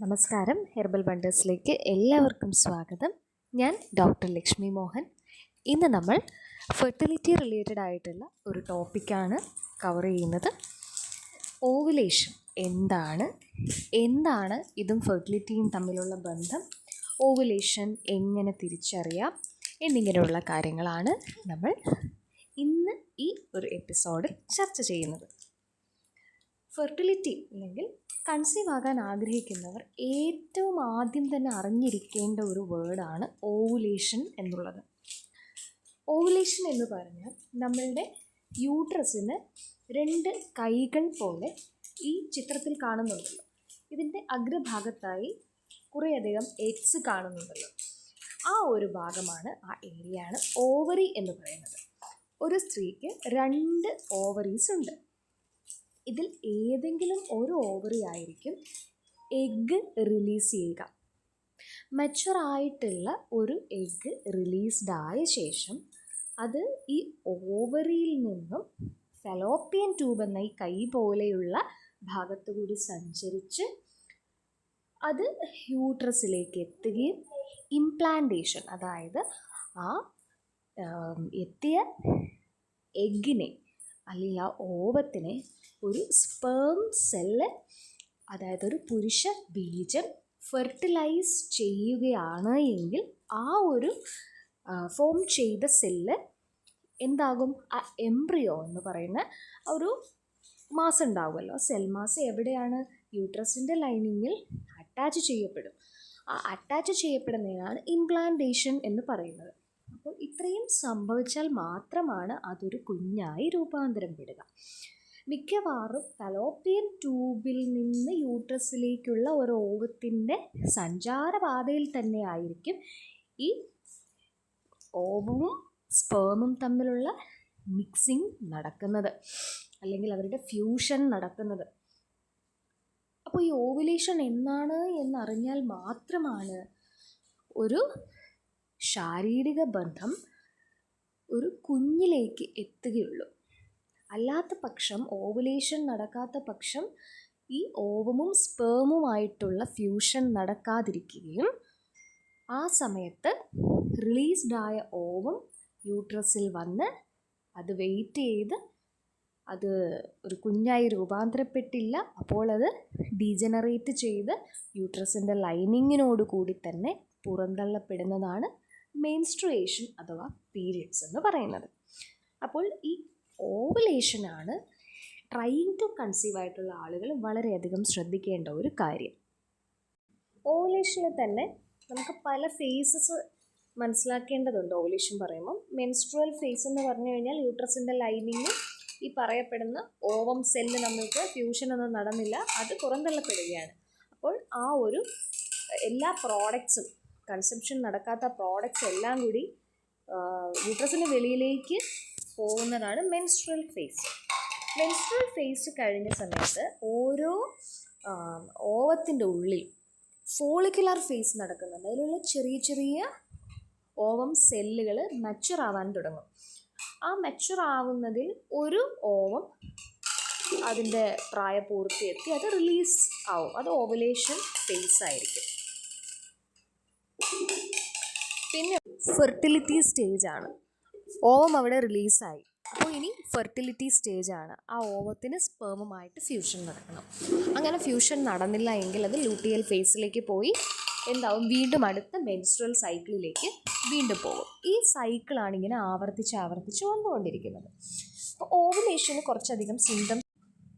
നമസ്കാരം. ഹെർബൽ വണ്ടേഴ്സിലേക്ക് എല്ലാവർക്കും സ്വാഗതം. ഞാൻ ഡോക്ടർ ലക്ഷ്മി മോഹൻ. ഇന്ന് നമ്മൾ ഫെർട്ടിലിറ്റി റിലേറ്റഡ് ആയിട്ടുള്ള ഒരു ടോപ്പിക്കാണ് കവർ ചെയ്യുന്നത്. ഓവുലേഷൻ എന്താണ് ഇതും ഫെർട്ടിലിറ്റിയും തമ്മിലുള്ള ബന്ധം, ഓവുലേഷൻ എങ്ങനെ തിരിച്ചറിയാം എന്നിങ്ങനെയുള്ള കാര്യങ്ങളാണ് നമ്മൾ ഇന്ന് ഈ ഒരു എപ്പിസോഡിൽ ചർച്ച ചെയ്യുന്നത്. ഫെർട്ടിലിറ്റി അല്ലെങ്കിൽ കൺസീവ് ആകാൻ ആഗ്രഹിക്കുന്നവർ ഏറ്റവും ആദ്യം തന്നെ അറിഞ്ഞിരിക്കേണ്ട ഒരു വേർഡാണ് ഓവുലേഷൻ എന്നുള്ളത്. ഓവുലേഷൻ എന്ന് പറഞ്ഞാൽ നമ്മളുടെ യൂട്രസിന് രണ്ട് കൈകൾ പോലെ ഈ ചിത്രത്തിൽ കാണുന്നുണ്ടല്ലോ, ഇതിൻ്റെ അഗ്രഭാഗത്തായി കുറേയധികം എഗ്സ് കാണുന്നുണ്ടല്ലോ, ആ ഒരു ഭാഗമാണ്, ആ ഏരിയയാണ് ഓവറി എന്ന് പറയുന്നത്. ഒരു സ്ത്രീക്ക് 2 ഓവറീസ് ഉണ്ട്. ഇതിൽ ഏതെങ്കിലും ഒരു ഓവറി ആയിരിക്കും എഗ്ഗ് റിലീസ് ചെയ്യുക. മച്ചുറായിട്ടുള്ള ഒരു എഗ്ഗ് റിലീസ്ഡ് ആയ ശേഷം അത് ഈ ഓവറിയിൽ നിന്നും ഫെലോപ്പിയൻ ട്യൂബ് എന്ന ഈ കൈ പോലെയുള്ള ഭാഗത്തുകൂടി സഞ്ചരിച്ച് അത് യൂട്രസിലേക്ക് എത്തുകയും ഇംപ്ലാന്റേഷൻ, അതായത് ആ എത്തിയ എഗ്ഗിനെ അല്ലെങ്കിൽ ആ ഓവത്തിനെ ഒരു സ്പേം സെല്ല്, അതായത് ഒരു പുരുഷ ബീജം ഫെർട്ടിലൈസ് ചെയ്യുകയാണ് എങ്കിൽ ആ ഒരു ഫോം ചെയ്ത സെല്ല് എന്താകും, ആ എംബ്രിയോ എന്ന് പറയുന്ന ഒരു മാസ് ഉണ്ടാകുമല്ലോ, സെൽ മാസ് എവിടെയാണ്, യൂട്രസിൻ്റെ ലൈനിങ്ങിൽ അറ്റാച്ച് ചെയ്യപ്പെടും. ആ അറ്റാച്ച് ചെയ്യപ്പെടുന്നതിനാണ് ഇംപ്ലാന്റേഷൻ എന്ന് പറയുന്നത്. അപ്പോൾ ഇത്രയും സംഭവിച്ചാൽ മാത്രമാണ് അതൊരു കുഞ്ഞായി രൂപാന്തരപ്പെടുക. മിക്കവാറും ഫലോപ്പിയൻ ട്യൂബിൽ നിന്ന് യൂട്രസിലേക്കുള്ള ഒരു ഓവത്തിൻ്റെ സഞ്ചാരപാതയിൽ തന്നെ ആയിരിക്കും ഈ ഓവവും സ്പേമും തമ്മിലുള്ള മിക്സിങ് നടക്കുന്നത്, അല്ലെങ്കിൽ അവരുടെ ഫ്യൂഷൻ നടക്കുന്നത്. അപ്പോൾ ഈ ഓവുലേഷൻ എന്നാണ് എന്നറിഞ്ഞാൽ മാത്രമാണ് ഒരു ശാരീരിക ബന്ധം ഒരു കുഞ്ഞിലേക്ക് എത്തുകയുള്ളൂ. അല്ലാത്ത പക്ഷം, ഓവുലേഷൻ നടക്കാത്ത പക്ഷം ഈ ഓവമും സ്പേമുമായിട്ടുള്ള ഫ്യൂഷൻ നടക്കാതിരിക്കുകയും ആ സമയത്ത് റിലീസ്ഡ് ആയ ഓവം യൂട്രസിൽ വന്ന് അത് വെയിറ്റ് ചെയ്ത് അത് ഒരു കുഞ്ഞായി രൂപാന്തരപ്പെട്ടില്ല, അപ്പോൾ അത് ഡീജനറേറ്റ് ചെയ്ത് യൂട്രസിൻ്റെ ലൈനിങ്ങിനോട് കൂടി തന്നെ പുറന്തള്ളപ്പെടുന്നതാണ് മെൻസ്ട്രുവേഷൻ അഥവാ പീരിയഡ്സ് എന്ന് പറയുന്നത്. അപ്പോൾ ഈ ഓവുലേഷനാണ് ട്രൈയിങ് ടു കൺസീവ് ആയിട്ടുള്ള ആളുകൾ വളരെയധികം ശ്രദ്ധിക്കേണ്ട ഒരു കാര്യം. ഓവുലേഷനിൽ തന്നെ നമുക്ക് പല ഫേസസ് മനസ്സിലാക്കേണ്ടതുണ്ട്. ഓവുലേഷൻ പറയുമ്പം മെൻസ്ട്രുവൽ ഫേസ് എന്ന് പറഞ്ഞു കഴിഞ്ഞാൽ യൂട്രസിൻ്റെ ലൈനിങ് ഈ പറയപ്പെടുന്ന ഓവം സെല്ല് നമ്മൾക്ക് ഫ്യൂഷനൊന്നും നടന്നില്ല, അത് പുറന്തള്ളപ്പെടുകയാണ്. അപ്പോൾ ആ ഒരു എല്ലാ പ്രോഡക്ട്സും, കൺസെപ്ഷൻ നടക്കാത്ത പ്രോഡക്ട്സ് എല്ലാം കൂടി യൂട്രസിന് വെളിയിലേക്ക് പോകുന്നതാണ് മെൻസ്ട്രുവൽ ഫേസ്. മെൻസ്ട്രുവൽ ഫേസ് കഴിഞ്ഞ സമയത്ത് ഓരോ ഓവത്തിൻ്റെ ഉള്ളിൽ ഫോളിക്കുലർ ഫേസ് നടക്കുന്നുണ്ട്. അതിലുള്ള ചെറിയ ചെറിയ ഓവം സെല്ലുകൾ മച്ചുറാവാൻ തുടങ്ങും. ആ മച്ചുറാവുന്നതിൽ ഒരു ഓവം അതിൻ്റെ പ്രായപൂർത്തിയെത്തി അത് റിലീസ് ആവും. അത് ഓവുലേഷൻ ഫേസ് ആയിരിക്കും. പിന്നെ ഫെർട്ടിലിറ്റി സ്റ്റേജാണ്. ഓവം അവിടെ റിലീസായി, അപ്പോൾ ഇനി ഫെർട്ടിലിറ്റി സ്റ്റേജാണ്. ആ ഓവത്തിന് സ്പേമുമായിട്ട് ഫ്യൂഷൻ നടക്കണം. അങ്ങനെ ഫ്യൂഷൻ നടന്നില്ല എങ്കിൽ അത് ലൂട്ടിയൽ ഫേസിലേക്ക് പോയി എന്താവും, വീണ്ടും അടുത്ത മെൻസ്ട്രുവൽ സൈക്കിളിലേക്ക് വീണ്ടും പോകും. ഈ സൈക്കിളാണ് ഇങ്ങനെ ആവർത്തിച്ച് വന്നുകൊണ്ടിരിക്കുന്നത്. അപ്പോൾ ഓവുലേഷന് കുറച്ചധികം സിംറ്റംസ്,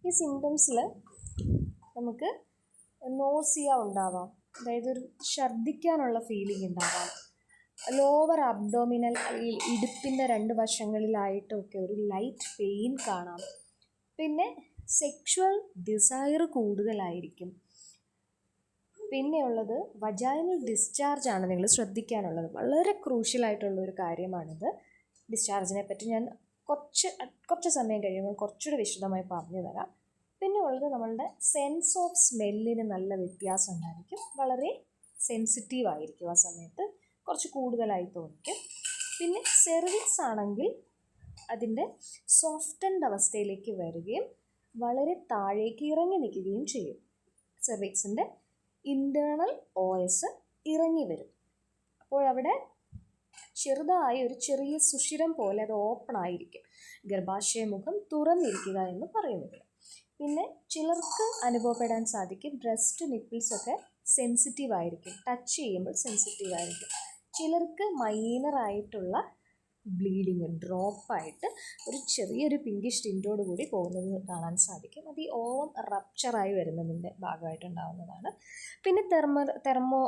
ഈ സിംറ്റംസിൽ നമുക്ക് നോസിയ ഉണ്ടാവാം, അതായത് ഒരു ഛർദ്ദിക്കാനുള്ള ഫീലിംഗ് ഉണ്ടാവാം, ലോവർ അബ്ഡോമിനൽ അല്ലെങ്കിൽ ഇടുപ്പിൻ്റെ 2 വശങ്ങളിലായിട്ടൊക്കെ ഒരു ലൈറ്റ് പെയിൻ കാണാം. പിന്നെ സെക്ഷുവൽ ഡിസയർ കൂടുതലായിരിക്കും. പിന്നെയുള്ളത് വജൈനൽ ഡിസ്ചാർജ് ആണ് നിങ്ങൾ ശ്രദ്ധിക്കാനുള്ളത്. വളരെ ക്രൂഷ്യലായിട്ടുള്ളൊരു കാര്യമാണിത്. ഡിസ്ചാർജിനെ പറ്റി ഞാൻ കുറച്ച് സമയം കഴിയുമ്പോൾ കുറച്ചുകൂടി വിശദമായി പറഞ്ഞു തരാം. പിന്നെ ഉള്ളത് നമ്മളുടെ സെൻസ് ഓഫ് സ്മെല്ലിന് നല്ല വ്യത്യാസം ഉണ്ടായിരിക്കും. വളരെ സെൻസിറ്റീവ് ആയിരിക്കും, ആ സമയത്ത് കുറച്ച് കൂടുതലായി തോന്നിക്കും. പിന്നെ സെർവിക്സ് ആണെങ്കിൽ അതിൻ്റെ സോഫ്റ്റൻഡ് അവസ്ഥയിലേക്ക് വരികയും വളരെ താഴേക്ക് ഇറങ്ങി നിൽക്കുകയും ചെയ്യും. സെർവിക്സിൻ്റെ ഇൻറ്റേർണൽ OS ഇറങ്ങി വരും. അപ്പോൾ അവിടെ ചെറുതായി ഒരു ചെറിയ സുഷിരം പോലെ അത് ഓപ്പൺ ആയിരിക്കും. ഗർഭാശയമുഖം തുറന്നിരിക്കുക എന്ന് പറയുന്നത്. പിന്നെ ചിലർക്ക് അനുഭവപ്പെടാൻ സാധിക്കും ബ്രസ്റ്റ് നിപ്പിൾസൊക്കെ സെൻസിറ്റീവ് ആയിരിക്കും, ടച്ച് ചെയ്യുമ്പോൾ സെൻസിറ്റീവ് ആയിരിക്കും. ചിലർക്ക് മൈനറായിട്ടുള്ള ബ്ലീഡിങ് ഡ്രോപ്പായിട്ട് ഒരു ചെറിയൊരു പിങ്കിഷ് ടിൻറ്റോട് കൂടി പോകുന്നത് കാണാൻ സാധിക്കും. അത് ഈ ഓവം റപ്ചറായി വരുന്നതിൻ്റെ ഭാഗമായിട്ടുണ്ടാകുന്നതാണ്. പിന്നെ തെർമോ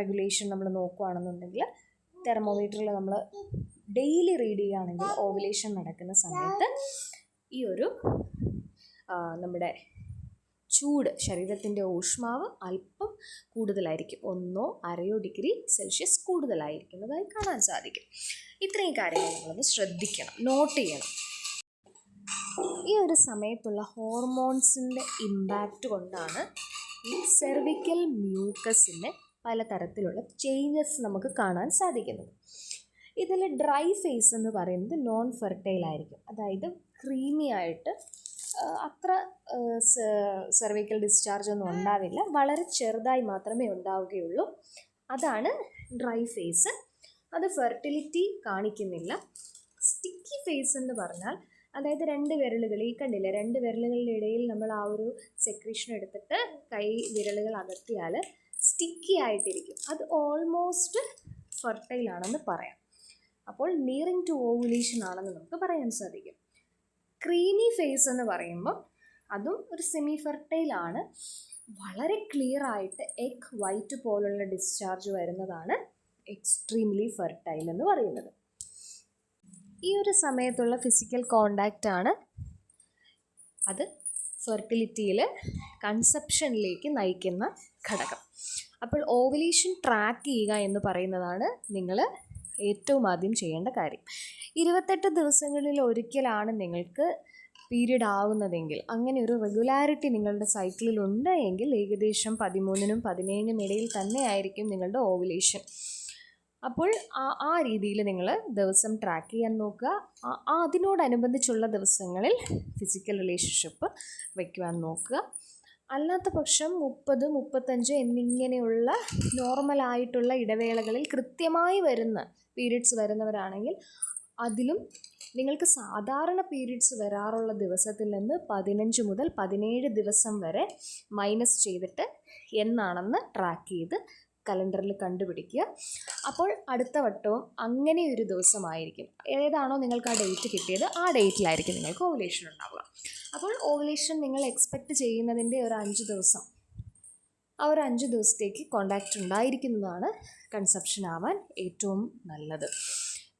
റെഗുലേഷൻ നമ്മൾ നോക്കുകയാണെന്നുണ്ടെങ്കിൽ തെർമോമീറ്ററിൽ നമ്മൾ ഡെയിലി റീഡ് ചെയ്യുകയാണെങ്കിൽ ഓവുലേഷൻ നടക്കുന്ന സമയത്ത് ഈ ഒരു നമ്മുടെ ചൂട്, ശരീരത്തിൻ്റെ ഊഷ്മാവ് അല്പം കൂടുതലായിരിക്കും, 1-1.5 ഡിഗ്രി സെൽഷ്യസ് കൂടുതലായിരിക്കുന്നതായി കാണാൻ സാധിക്കും. ഇത്രയും കാര്യങ്ങൾ നമ്മളൊന്ന് ശ്രദ്ധിക്കണം, നോട്ട് ചെയ്യണം. ഈ ഒരു സമയത്തുള്ള ഹോർമോൺസിൻ്റെ ഇമ്പാക്റ്റ് കൊണ്ടാണ് ഈ സെർവിക്കൽ മ്യൂക്കസിന് പലതരത്തിലുള്ള ചേഞ്ചസ് നമുക്ക് കാണാൻ സാധിക്കുന്നത്. ഇതിൽ ഡ്രൈ ഫേസ് എന്ന് പറയുന്നത് നോൺ ഫെർട്ടൈൽ ആയിരിക്കും, അതായത് ക്രീമി ആയിട്ട് അത്ര സെർവിക്കൽ ഡിസ്ചാർജ് ഒന്നും ഉണ്ടാവില്ല, വളരെ ചെറുതായി മാത്രമേ ഉണ്ടാവുകയുള്ളൂ. അതാണ് ഡ്രൈ ഫേസ്. അത് ഫെർട്ടിലിറ്റി കാണിക്കുന്നില്ല. സ്റ്റിക്കി ഫേസ് എന്ന് പറഞ്ഞാൽ, അതായത് 2 വിരലുകൾ, ഈ കണ്ടില്ലേ 2 വിരലുകളുടെ ഇടയിൽ നമ്മൾ ആ ഒരു സെക്രീഷൻ എടുത്തിട്ട് കൈ വിരലുകൾ അകത്തിയാൽ സ്റ്റിക്കി ആയിട്ടിരിക്കും. അത് ഓൾമോസ്റ്റ് ഫെർട്ടൈൽ ആണെന്ന് പറയാം. അപ്പോൾ നിയറിങ് ടു ഓവുലേഷൻ ആണെന്ന് നമുക്ക് പറയാൻ സാധിക്കും. ക്രീമി ഫേസ് എന്ന് പറയുമ്പോൾ അതും ഒരു സെമി ഫെർട്ടൈൽ ആണ്. വളരെ ക്ലിയർ ആയിട്ട് എഗ് വൈറ്റ് പോലുള്ള ഡിസ്ചാർജ് വരുന്നതാണ് എക്സ്ട്രീംലി ഫെർട്ടൈൽ എന്ന് പറയുന്നത്. ഈ ഒരു സമയത്തുള്ള ഫിസിക്കൽ കോണ്ടാക്റ്റ് ആണ് അത് ഫെർട്ടിലിറ്റിയിൽ കൺസെപ്ഷനിലേക്ക് നയിക്കുന്ന ഘടകം. അപ്പോൾ ഓവുലേഷൻ ട്രാക്ക് ചെയ്യുക എന്ന് പറയുന്നതാണ് നിങ്ങൾ ഏറ്റവും ആദ്യം ചെയ്യേണ്ട കാര്യം. 28 ദിവസങ്ങളിൽ ഒരിക്കലാണ് നിങ്ങൾക്ക് പീരീഡ് ആവുന്നതെങ്കിൽ, അങ്ങനെ ഒരു റെഗുലാരിറ്റി നിങ്ങളുടെ സൈക്കിളിൽ ഉണ്ട് എങ്കിൽ ഏകദേശം 13-നും 17-നും ഇടയിൽ തന്നെ ആയിരിക്കും നിങ്ങളുടെ ഓവുലേഷൻ. അപ്പോൾ ആ രീതിയിൽ നിങ്ങൾ ദിവസം ട്രാക്ക് ചെയ്യാൻ നോക്കുക. അതിനോടനുബന്ധിച്ചുള്ള ദിവസങ്ങളിൽ ഫിസിക്കൽ റിലേഷൻഷിപ്പ് വയ്ക്കുവാൻ നോക്കുക. അല്ലാത്ത പക്ഷം 30, 35 എന്നിങ്ങനെയുള്ള നോർമലായിട്ടുള്ള ഇടവേളകളിൽ കൃത്യമായി വരുന്ന പീരീഡ്സ് വരുന്നവരാണെങ്കിൽ അതിലും നിങ്ങൾക്ക് സാധാരണ പീരീഡ്സ് വരാറുള്ള ദിവസത്തിൽ നിന്ന് 15 മുതൽ 17 ദിവസം വരെ മൈനസ് ചെയ്തിട്ട് എന്നാണെന്ന് ട്രാക്ക് ചെയ്ത് കലണ്ടറിൽ കണ്ടുപിടിക്കുക. അപ്പോൾ അടുത്ത വട്ടവും അങ്ങനെ ഒരു ദിവസമായിരിക്കും, ഏതാണോ നിങ്ങൾക്ക് ആ ഡേറ്റ് കിട്ടിയത് ആ ഡേറ്റിലായിരിക്കും നിങ്ങൾക്ക് ഓവുലേഷൻ ഉണ്ടാവുക. അപ്പോൾ ഓവുലേഷൻ നിങ്ങൾ എക്സ്പെക്റ്റ് ചെയ്യുന്നതിൻ്റെ ഒരു 5 ദിവസം, ആ ഒരു 5 ദിവസത്തേക്ക് കോണ്ടാക്റ്റ് ഉണ്ടായിരിക്കുന്നതാണ് കൺസെപ്ഷൻ ആവാൻ ഏറ്റവും നല്ലത്.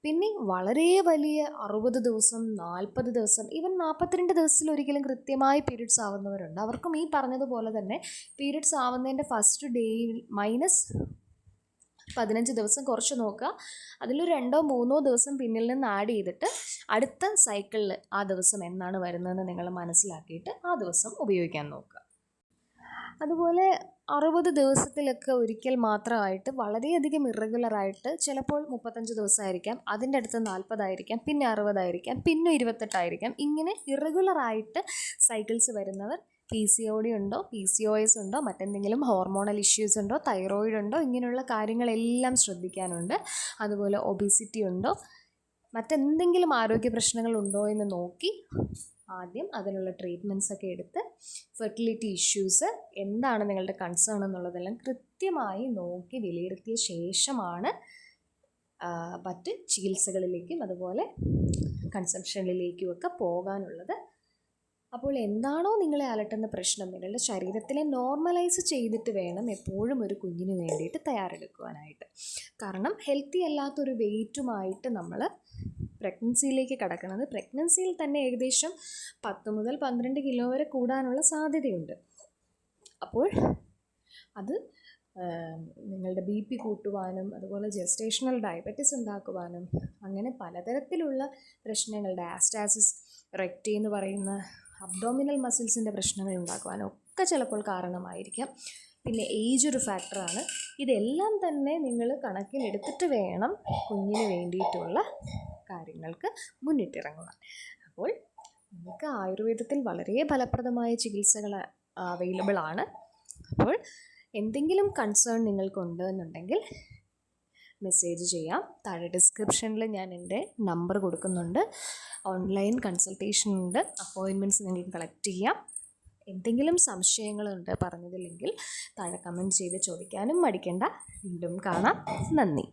പിന്നെ വളരെ വലിയ 60 ദിവസം, 40 ദിവസം, ഈവൻ 42 ദിവസത്തിൽ ഒരിക്കലും കൃത്യമായി പീരീഡ്സ് ആവുന്നവരുണ്ട്. അവർക്കും ഈ പറഞ്ഞതുപോലെ തന്നെ പീരീഡ്സ് ആവുന്നതിൻ്റെ ഫസ്റ്റ് ഡേയിൽ മൈനസ് 15 ദിവസം കുറച്ച് നോക്കുക. അതിലൊരു 2-3 ദിവസം പിന്നിൽ നിന്ന് ആഡ് ചെയ്തിട്ട് അടുത്ത സൈക്കിളിൽ ആ ദിവസം എന്നാണ് വരുന്നതെന്ന് നിങ്ങൾ മനസ്സിലാക്കിയിട്ട് ആ ദിവസം ഉപയോഗിക്കാൻ നോക്കുക. അതുപോലെ 60 ദിവസത്തിലൊക്കെ ഒരിക്കൽ മാത്രമായിട്ട് വളരെയധികം ഇറഗുലറായിട്ട്, ചിലപ്പോൾ 35 ദിവസമായിരിക്കാം, അതിൻ്റെ അടുത്ത് 40 ആയിരിക്കാം, പിന്നെ 60 ആയിരിക്കാം, പിന്നെ 28 ആയിരിക്കാം, ഇങ്ങനെ ഇറഗുലറായിട്ട് സൈക്കിൾസ് വരുന്നവർ PCOD ഉണ്ടോ, PCOS ഉണ്ടോ, മറ്റെന്തെങ്കിലും ഹോർമോണൽ ഇഷ്യൂസ് ഉണ്ടോ, തൈറോയിഡ് ഉണ്ടോ, ഇങ്ങനെയുള്ള കാര്യങ്ങളെല്ലാം ശ്രദ്ധിക്കാനുണ്ട്. അതുപോലെ ഒബിസിറ്റി ഉണ്ടോ, മറ്റെന്തെങ്കിലും ആരോഗ്യ പ്രശ്നങ്ങളുണ്ടോ എന്ന് നോക്കി ആദ്യം അതിനുള്ള ട്രീറ്റ്മെൻറ്റ്സ് ഒക്കെ എടുത്ത് ഫെർട്ടിലിറ്റി ഇഷ്യൂസ് എന്താണ് നിങ്ങളുടെ കൺസേൺ എന്നുള്ളതെല്ലാം കൃത്യമായി നോക്കി വിലയിരുത്തിയ ശേഷമാണ് മറ്റ് ചികിത്സകളിലേക്കും അതുപോലെ കൺസെപ്ഷനിലേക്കും ഒക്കെ പോകാനുള്ളത്. അപ്പോൾ എന്താണോ നിങ്ങളെ അലട്ടുന്ന പ്രശ്നം നിങ്ങളുടെ ശരീരത്തിനെ നോർമലൈസ് ചെയ്തിട്ട് വേണം എപ്പോഴും ഒരു കുഞ്ഞിന് വേണ്ടിയിട്ട് തയ്യാറെടുക്കുവാനായിട്ട്. കാരണം ഹെൽത്തി അല്ലാത്തൊരു വെയ്റ്റുമായിട്ട് നമ്മൾ പ്രഗ്നൻസിയിലേക്ക് കടക്കുന്നത്, പ്രഗ്നൻസിയിൽ തന്നെ ഏകദേശം 10 മുതൽ 12 കിലോ വരെ കൂടാനുള്ള സാധ്യതയുണ്ട്. അപ്പോൾ അത് നിങ്ങളുടെ BP കൂട്ടുവാനും അതുപോലെ ജെസ്റ്റേഷണൽ ഡയബറ്റിസ് ഉണ്ടാക്കുവാനും അങ്ങനെ പലതരത്തിലുള്ള പ്രശ്നങ്ങൾ, ഡയാസ്റ്റാസിസ് റെക്റ്റി എന്ന് പറയുന്ന അബ്ഡോമിനൽ മസിൽസിൻ്റെ പ്രശ്നങ്ങൾ ഉണ്ടാക്കുവാനും ഒക്കെ ചിലപ്പോൾ കാരണമായിരിക്കാം. പിന്നെ ഏജ് ഒരു ഫാക്ടറാണ്. ഇതെല്ലാം തന്നെ നിങ്ങൾ കണക്കിലെടുത്തിട്ട് വേണം കുഞ്ഞിന് വേണ്ടിയിട്ടുള്ള കാര്യങ്ങൾക്ക് മുന്നിട്ടിറങ്ങുവാൻ. അപ്പോൾ നമുക്ക് ആയുർവേദത്തിൽ വളരെ ഫലപ്രദമായ ചികിത്സകൾ അവൈലബിൾ ആണ്. അപ്പോൾ എന്തെങ്കിലും കൺസേൺ നിങ്ങൾക്കുണ്ട് എന്നുണ്ടെങ്കിൽ മെസ്സേജ് ചെയ്യാം. താഴെ ഡിസ്ക്രിപ്ഷനിൽ ഞാൻ എൻ്റെ നമ്പർ കൊടുക്കുന്നുണ്ട്. ഓൺലൈൻ കൺസൾട്ടേഷൻ ഉണ്ട്, അപ്പോയിൻമെൻറ്റ്സ് നിങ്ങൾക്ക് കളക്ട് ചെയ്യാം. എന്തെങ്കിലും സംശയങ്ങളുണ്ട് പറഞ്ഞതില്ലെങ്കിൽ താഴെ കമൻറ്റ് ചെയ്ത് ചോദിക്കാനും മടിക്കേണ്ട. വീണ്ടും കാണാം. നന്ദി.